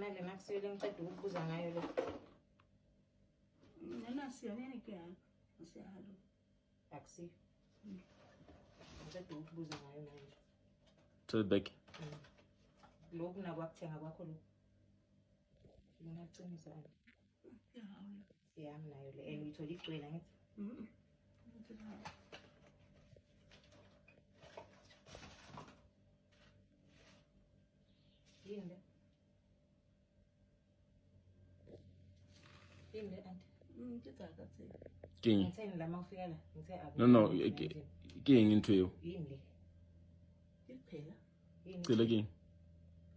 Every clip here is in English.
yona le nakusiyele ngicede ukubuza ngayo le. Nena siyane ke ha. Asiyalo. Taxi. Ngicede ukubuza ngayo manje. Trade back. Lokhu nakuthenga kwakho lo. Mina qinisa. Yami nayo le uyithola igcwele ngithi. Yinde. Yinde anti. Ngitsaka King. Ngitheni la mawufika la? Ngithe abi. No, king into you. Yinde. Iphela. Cela king.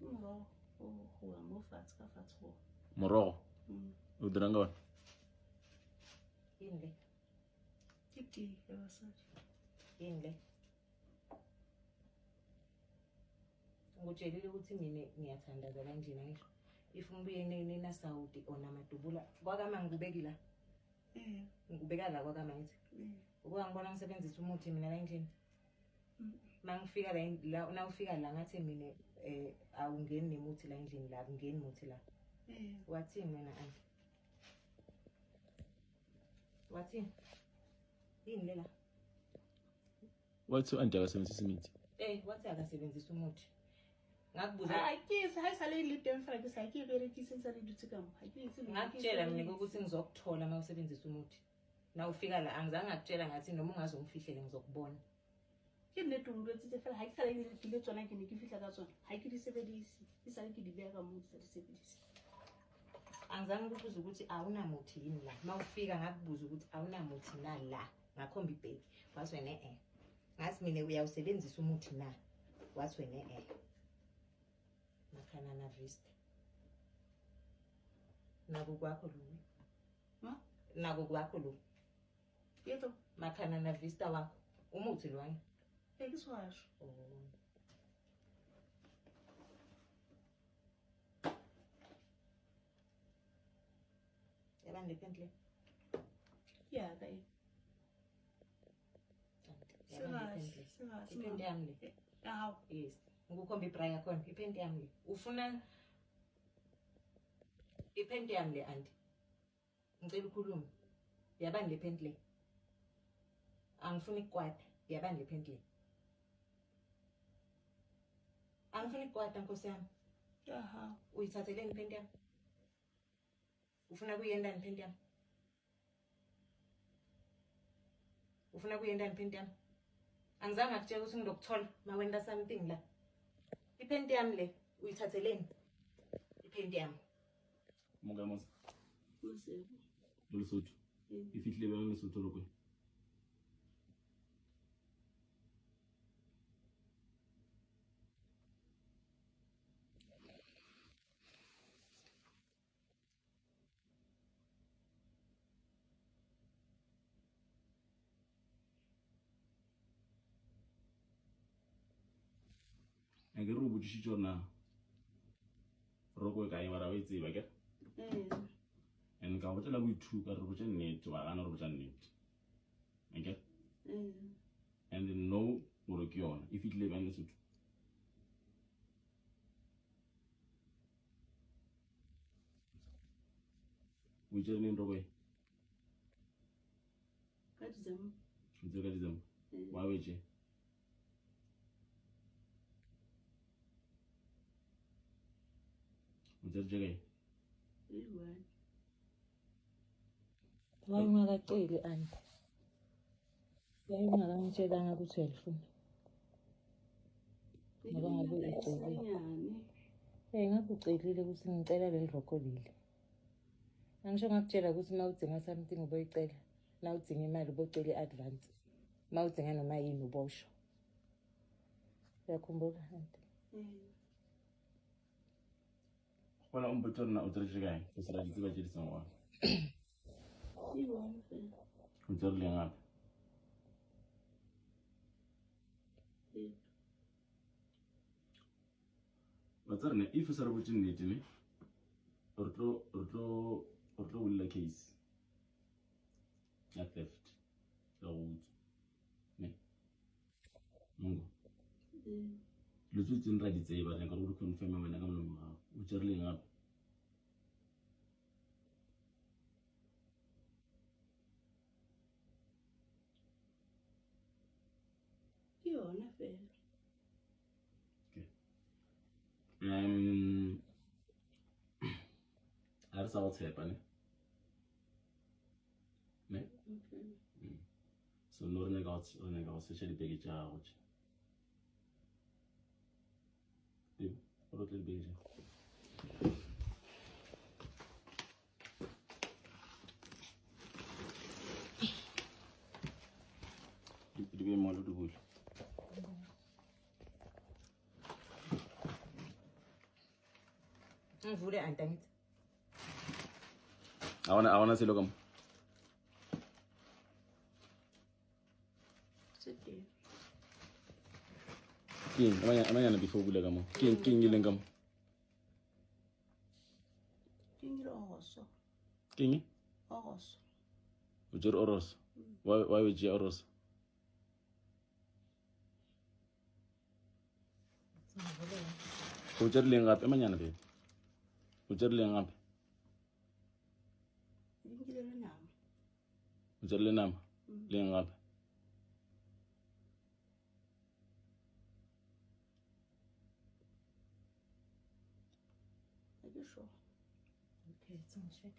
Moro. Oh, mo fats ka fats ho. Moro. Udranga. Yinde. Kiki yabasathi. Yinde. Ngitshelile ukuthi mina ngiyathandaza kanjena ngisho. If ngibuye nena Saudi ona madubula kwakama ngikubekila. Ngikubeka la kwakama ngithi. Ukuba ngibona ngisebenzisa umuthi mina la endlini. Mangifika la nawufika la ngathi mina awungeni nemuthi la endlini la ngeni muthi la. Wathi mina anti. Wathi yini lela? Wathi anti akasebenzisa imithi. Wathi akasebenzisa umuthi. Ngakubuza akisi hayisale ilide emfaka isayiberekisa insali duthi kama akisi ngakutshela mina ukuthi ngizokuthola mawusebenzisa umuthi nawufika la angizange ngakutshela ngathi noma ungazongifihlele ngizokubona kine tungu lethi sefela hayisale ilide tsona ke nikifihla ka tsona hayikidisebedisi isale kidibeka ka muthi salisebedisi angizange ukubuza ukuthi awunamuthi yini la mawufika ngakubuza ukuthi awunamuthi na la ngakhomba ibheki wathi wena ngathi mina uyawusebenzisa umuthi na wathi wena Makana na vista. Nago kwakho lo. Nago kwakho lo. Yeto Makana na vista wakho. Umuthi lwani? Ekiswasho. Yabande pendle. Yeah, kai. Sira. Ipende yami le. Yes. Ngukhomba ibraya khona ipende yami le ufuna ipende yami le anti ngicela ukukhuluma yabani le pende le angifuni ikwata yabani le pende le angifuni ikwata nkosi yami uyithatheleni ipende yami ufuna kuyendani ipende yami ufuna kuyendani ipende yami angizange ngakutshela ukuthi ngizokuthola mawenda something la ipende yami le uyithatheleni ipende yami Monga Musa Musebo Lesotho ifihlile ba Lesotho lokwe Agero botšitšo na roko ka imara wa itseba ke and ka botela go ithuka re botse nnete wa gana re botsa nnete okay and no gore ke yona if it live in Lesotho we just need roko ka dizemo ntse ka dizemo wa wetse Jere. Why ungakaceli anti? Why ungakangitshelanga ukuthi uyalifuna? Ngoba ngabe ucelile. Ngabe ucelile ukuthi ngicela le roko leli. Angisho ngakutshela ukuthi mawudinga something uboyicela. Nawudinga imali ubocela iadvance. Mawudinga noma yini ubosho. Uyakhumbula anti? Wala umbuto na utrije gae kusala ditsiba tse di sengwa Iwona fe utsere ngapi Batsarne if sara botse nnete ne ortlo willa case ya theft ya utsu ne Mungu Lutsu tsin ra di tseba le ka go confirm wena ka molomo o tsere ngapi Hona fela. ha re sa go tshepa ne Okay. so no re nyaka go searcha dibeke tša gago tše gore o tle dibeke tša di be molo di bule ngivule antangithi a gona selo ka mo Seteng. keng amanyana before o bule ka mo keng e leng ka mo Ke ngile ogoso. keng Ogoso. o jere oros why o jea oros o jere leng gape amanyana bebe o jere leng gape Ke ngile le nama. o jere le nama leng gape Ha ke sure. okay tsengicheck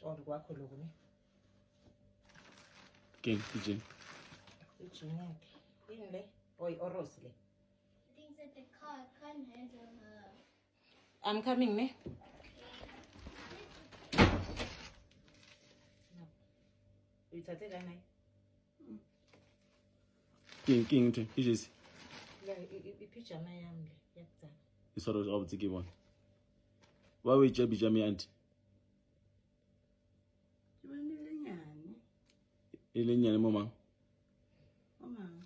or kwakho lokhu ne keng ke jeng ijini yakhe yini le oy oros le Things that the car can't handle her. I'm coming ne uyithathe la naye keng ntho ke jesi ya ipijama yami le yakudzala e swara ga botse ke bona wa o e tša bijame anti Ke bone le nyane. e leng nyane mo mang O mang?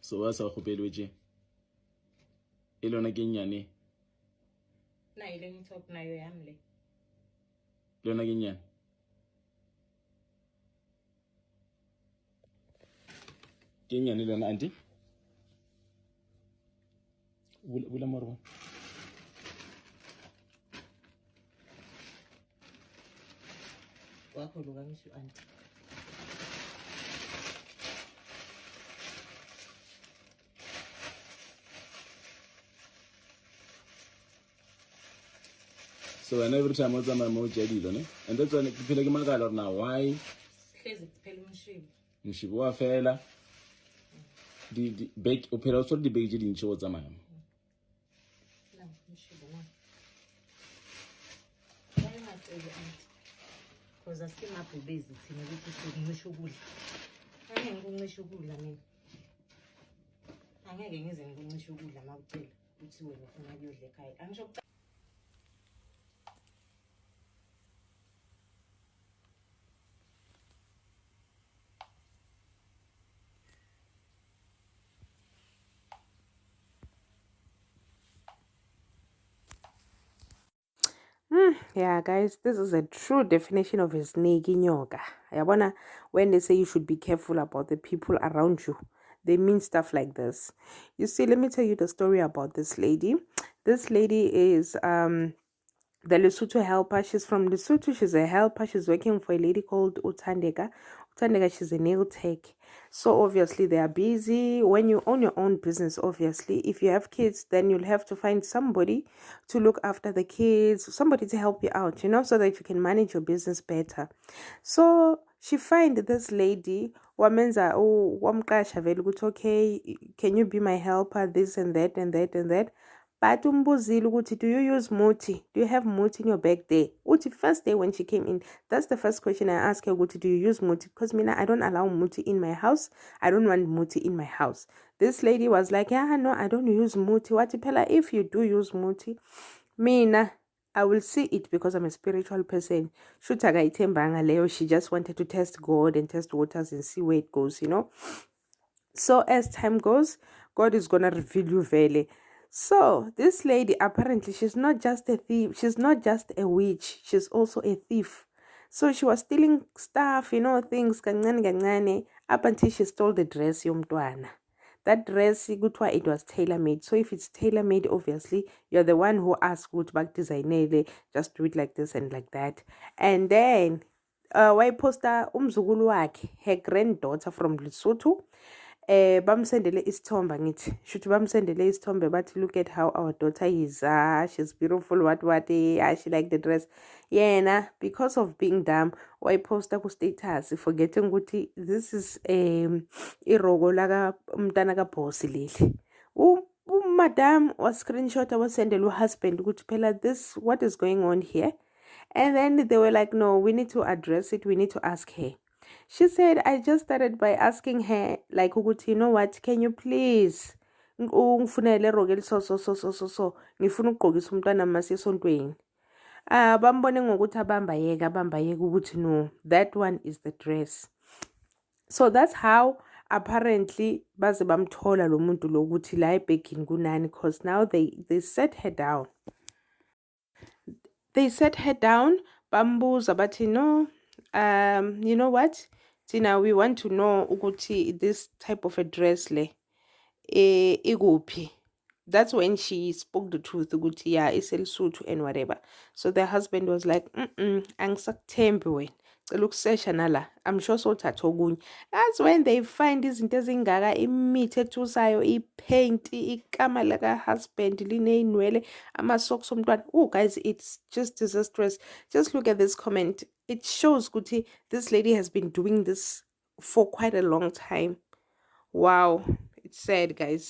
so wa sa kgopele o tše e le yona ke nyane na ile ngitop nayo yami le le yona ke nyane ke nyane le yona anti bula more one wakho lo kangisho anti so wena every time o tsamaya mo o tšea dilo ne and that's why ke phela ke malakala gore na why hlezi kuphela umshibi mošibo wa fela o phela o tshwere dibeke tše dintšhi go tsamaya na umshibi na bayingatseli anti because asimabhubezi thina ukuthi sikuncisha ukudla angeke ngikuncisha ukudla mina angeke ngize ngikuncisha ukudla uma kucela uthi wena ufuna kuyodla ekhaya angisho Yeah, guys, this is a true definition of a snake inyoka. Yabona, when they say you should be careful about the people around you, they mean stuff like this. You see, let me tell you the story about this lady. This lady is the Lesotho helper. She's from Lesotho. She's a helper. She's working for a lady called Utandeka. Utandeka, she's a nail tech. So obviously they are busy. When you own your own business, obviously, if you have kids, then you'll have to find somebody to look after the kids, somebody to help you out, you know, so that you can manage your business better. So she find this lady, wamenza, oh, wamqasha vele ukuthi, okay, can you be my helper, this and that and that and that. But umbuzile ukuthi, do you use muti? Do you have muti in your bag there? Uthi first day when she came in, that's the first question I asked her, ukuthi, do you use muti? Because mina, I don't allow muti in my house. I don't want muti in my house. This lady was like, yeah, no, I don't use muti. Wathi phela, if you do use muti, mina, I will see it because I'm a spiritual person. Shoot akayithembanga leyo. She just wanted to test God and test waters and see where it goes, you know. So as time goes, God is gonna reveal you vele. So this lady, apparently, she's not just a thief. She's not just a witch. She's also a thief. So she was stealing stuff, you know, things kancane kancane, up until she stole the dress yomntwana. that dress it was tailor-made. So if it's tailor-made, obviously you're the one who asked ukuthi bakudesignele, just do it like this and like that. And then wayiposta umzukulu wakhe, her granddaughter from Lesotho. Bamsendele isithombe ngithi shuthi bamsendele isithombe bathi look at how our daughter is, she's beautiful, what she like the dress. Yena, because of being dumb, wayiposta ku status forgetting ukuthi this is irogo laka umntana kaBosi leli. Madam was screenshot wasendele uhusband ukuthi phela this, what is going on here? And then they were like, no, we need to address it, we need to ask her. She said, I just started by asking her, like, you know what, can you please ungifunele roge so ngifuna ukugqokisa umntwana mase esontweni. Bambone ngokuthi abambayeka ukuthi no, that one is the dress. So that's how apparently baze bamthola lo muntu lo ukuthi la ebhegini kunani, because now they set her down. They set her down, bambuza bathi no, you know what, Tina, we want to know ukuthi this type of a dress le iguphi. That's when she spoke the truth ukuthi yeah, iseLesotho and whatever. So the husband was like, angisakuthembi wena, cela ukusesha nala, I'm sure sothatha okunye. That's when they find izinto ezingaka, imithi ethusayo, ipaint, ikama laka husband lineyinwele, amasocks omntwana. Oh guys, it's just disastrous. Just look at this comment. It shows ukuthi this lady has been doing this for quite a long time. Wow, it's sad, guys.